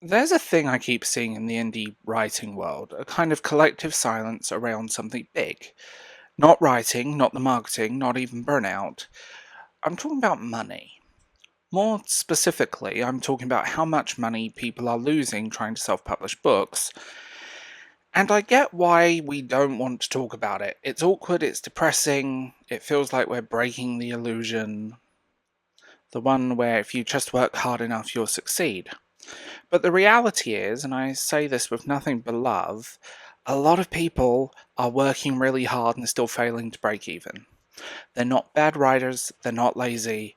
There's a thing I keep seeing in the indie writing world, a kind of collective silence around something big. Not writing, not the marketing, not even burnout. I'm talking about money. More specifically, I'm talking about how much money people are losing trying to self publish books. And I get why we don't want to talk about it. It's awkward, it's depressing, it feels like we're breaking the illusion. The one where if you just work hard enough, you'll succeed. But the reality is, and I say this with nothing but love, a lot of people are working really hard and still failing to break even. They're not bad writers, they're not lazy,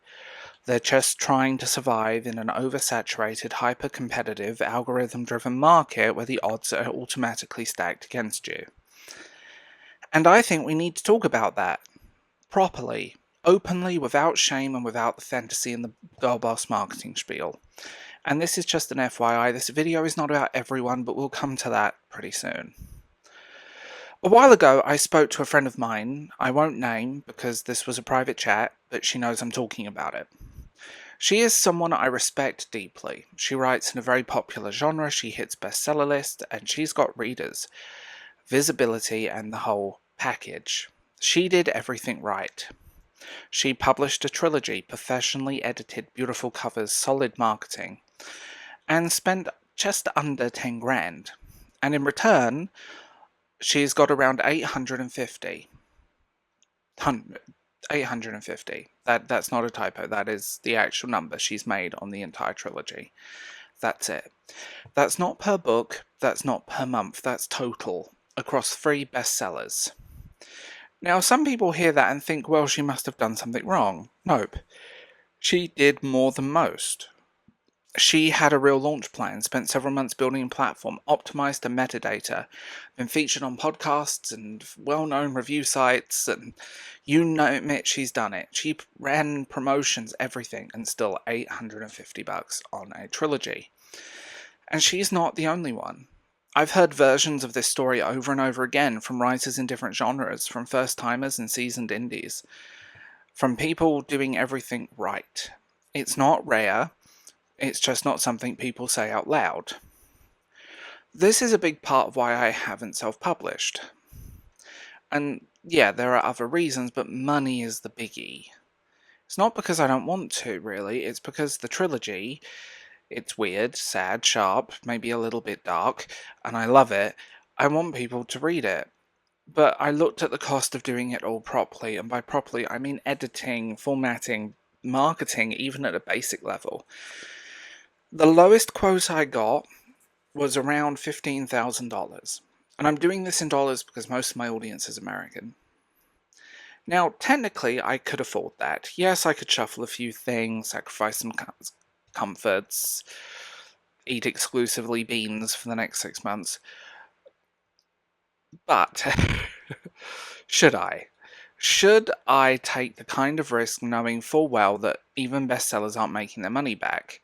they're just trying to survive in an oversaturated, hyper competitive, algorithm driven market where the odds are automatically stacked against you. And I think we need to talk about that properly, openly, without shame, and without the fantasy and the girl boss marketing spiel. And this is just an FYI, this video is not about everyone, but we'll come to that pretty soon. A while ago, I spoke to a friend of mine, I won't name because this was a private chat, but she knows I'm talking about it. She is someone I respect deeply. She writes in a very popular genre, she hits bestseller lists, and she's got readers, visibility, and the whole package. She did everything right. She published a trilogy, professionally edited, beautiful covers, solid marketing, and spent just under 10 grand. And in return, she's got around 850. 850. That's not a typo. That is the actual number she's made on the entire trilogy. That's it. That's not per book, that's not per month, that's total, across 3 bestsellers. Now, some people hear that and think, well, she must have done something wrong. Nope. She did more than most. She had a real launch plan, spent several months building a platform, optimized the metadata, been featured on podcasts and well-known review sites, and you name it, she's done it. She ran promotions, everything, and still $850 on a trilogy. And she's not the only one. I've heard versions of this story over and over again from writers in different genres, from first-timers and seasoned indies, from people doing everything right. It's not rare. It's just not something people say out loud. This is a big part of why I haven't self-published. And yeah, there are other reasons, but money is the biggie. It's not because I don't want to, really. It's because the trilogy, it's weird, sad, sharp, maybe a little bit dark, and I love it. I want people to read it. But I looked at the cost of doing it all properly, and by properly I mean editing, formatting, marketing, even at a basic level. The lowest quote I got was around $15,000. And I'm doing this in dollars because most of my audience is American. Now, technically, I could afford that. Yes, I could shuffle a few things, sacrifice some comforts, eat exclusively beans for the next 6 months. But, should I? Should I take the kind of risk knowing full well that even bestsellers aren't making their money back?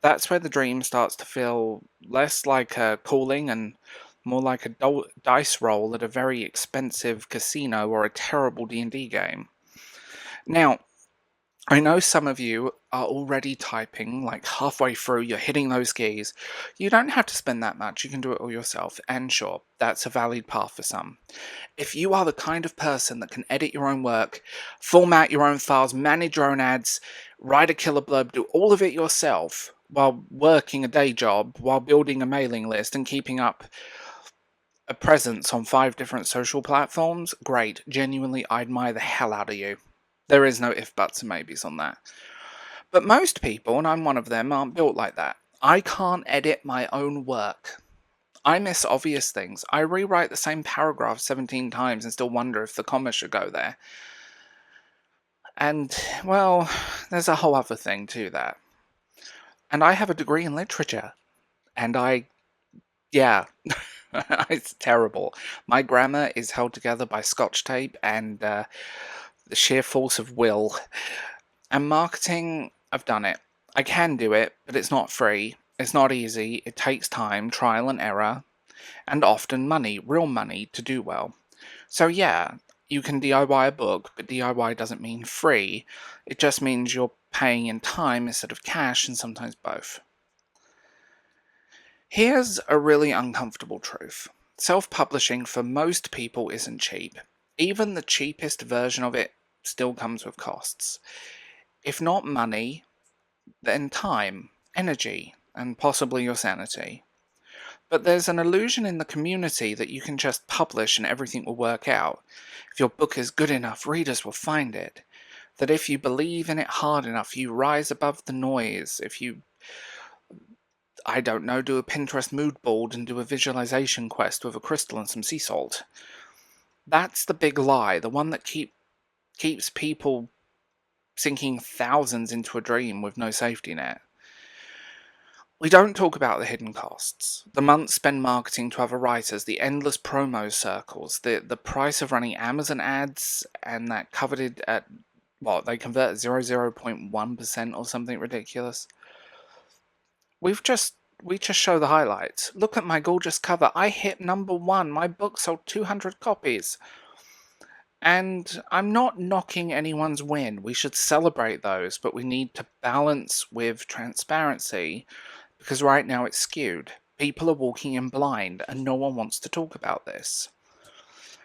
That's where the dream starts to feel less like a calling and more like a dice roll at a very expensive casino or a terrible D&D game. Now, I know some of you are already typing, like halfway through, you're hitting those keys. You don't have to spend that much, you can do it all yourself, and sure, that's a valid path for some. If you are the kind of person that can edit your own work, format your own files, manage your own ads, write a killer blurb, do all of it yourself, while working a day job, while building a mailing list and keeping up a presence on 5 different social platforms, great, genuinely I admire the hell out of you. There is no if, buts, and maybes on that. But most people, and I'm one of them, aren't built like that. I can't edit my own work. I miss obvious things. I rewrite the same paragraph 17 times and still wonder if the comma should go there. And, well, there's a whole other thing to that. And I have a degree in literature. And it's terrible. My grammar is held together by scotch tape and the sheer force of will. And marketing, I've done it. I can do it, but it's not free. It's not easy. It takes time, trial and error, and often money, real money, to do well. So yeah, you can DIY a book, but DIY doesn't mean free. It just means you're paying in time instead of cash, and sometimes both. Here's a really uncomfortable truth. Self-publishing for most people isn't cheap. Even the cheapest version of it still comes with costs. If not money, then time, energy, and possibly your sanity. But there's an illusion in the community that you can just publish and everything will work out. If your book is good enough, readers will find it. That if you believe in it hard enough, you rise above the noise. If you, I don't know, do a Pinterest mood board and do a visualization quest with a crystal and some sea salt. That's the big lie, the one that keeps people sinking thousands into a dream with no safety net. We don't talk about the hidden costs, the months spent marketing to other writers, the endless promo circles, the price of running Amazon ads, and that coveted at, what, they convert at 0.1% or something ridiculous. We just show the highlights. Look at my gorgeous cover. I hit #1. My book sold 200 copies. And I'm not knocking anyone's win. We should celebrate those, but we need to balance with transparency because right now it's skewed. People are walking in blind and no one wants to talk about this.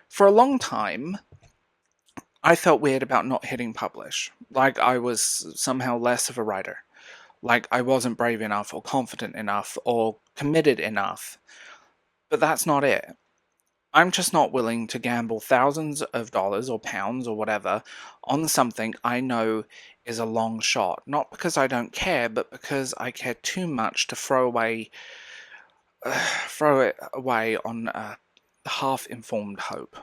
For a long time, I felt weird about not hitting publish, like I was somehow less of a writer, like I wasn't brave enough or confident enough or committed enough. But that's not it. I'm just not willing to gamble thousands of dollars or pounds or whatever on something I know is a long shot. Not because I don't care, but because I care too much to throw it away on half-informed hope.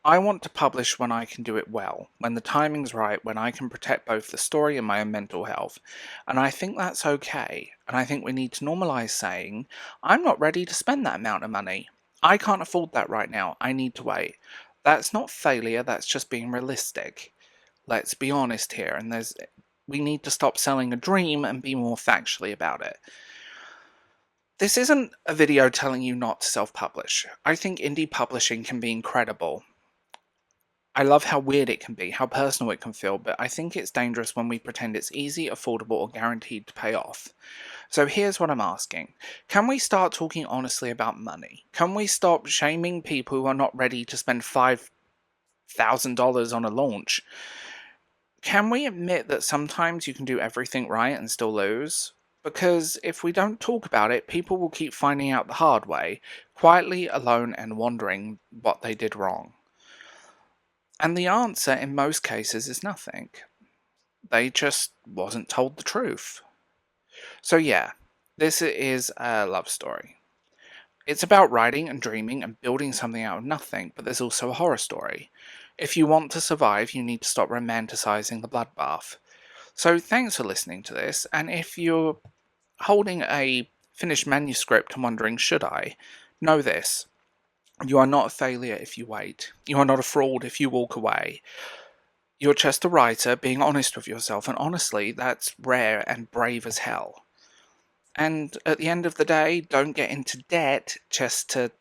I want to publish when I can do it well, when the timing's right, when I can protect both the story and my own mental health. And I think that's okay. And I think we need to normalize saying, I'm not ready to spend that amount of money. I can't afford that right now. I need to wait. That's not failure, that's just being realistic. Let's be honest here, and we need to stop selling a dream and be more factually about it. This isn't a video telling you not to self-publish. I think indie publishing can be incredible. I love how weird it can be, how personal it can feel, but I think it's dangerous when we pretend it's easy, affordable, or guaranteed to pay off. So here's what I'm asking. Can we start talking honestly about money? Can we stop shaming people who are not ready to spend $5,000 on a launch? Can we admit that sometimes you can do everything right and still lose? Because if we don't talk about it, people will keep finding out the hard way, quietly, alone, and wondering what they did wrong. And the answer in most cases is nothing. They just wasn't told the truth. So yeah, this is a love story. It's about writing and dreaming and building something out of nothing, but there's also a horror story. If you want to survive, you need to stop romanticizing the bloodbath. So thanks for listening to this, and if you're holding a finished manuscript and wondering, should I? Know this. You are not a failure if you wait. You are not a fraud if you walk away. You're just a writer being honest with yourself, and honestly, that's rare and brave as hell. And at the end of the day, don't get into debt just to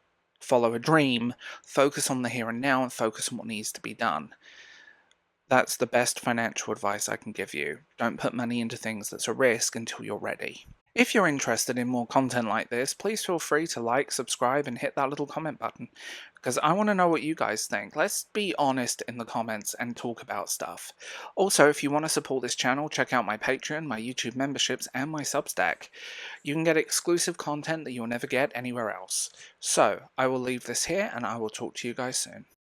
follow a dream. Focus on the here and now and focus on what needs to be done. That's the best financial advice I can give you. Don't put money into things that's a risk until you're ready. If you're interested in more content like this, please feel free to like, subscribe, and hit that little comment button, because I want to know what you guys think. Let's be honest in the comments and talk about stuff. Also, if you want to support this channel, check out my Patreon, my YouTube memberships, and my Substack. You can get exclusive content that you'll never get anywhere else. So, I will leave this here, and I will talk to you guys soon.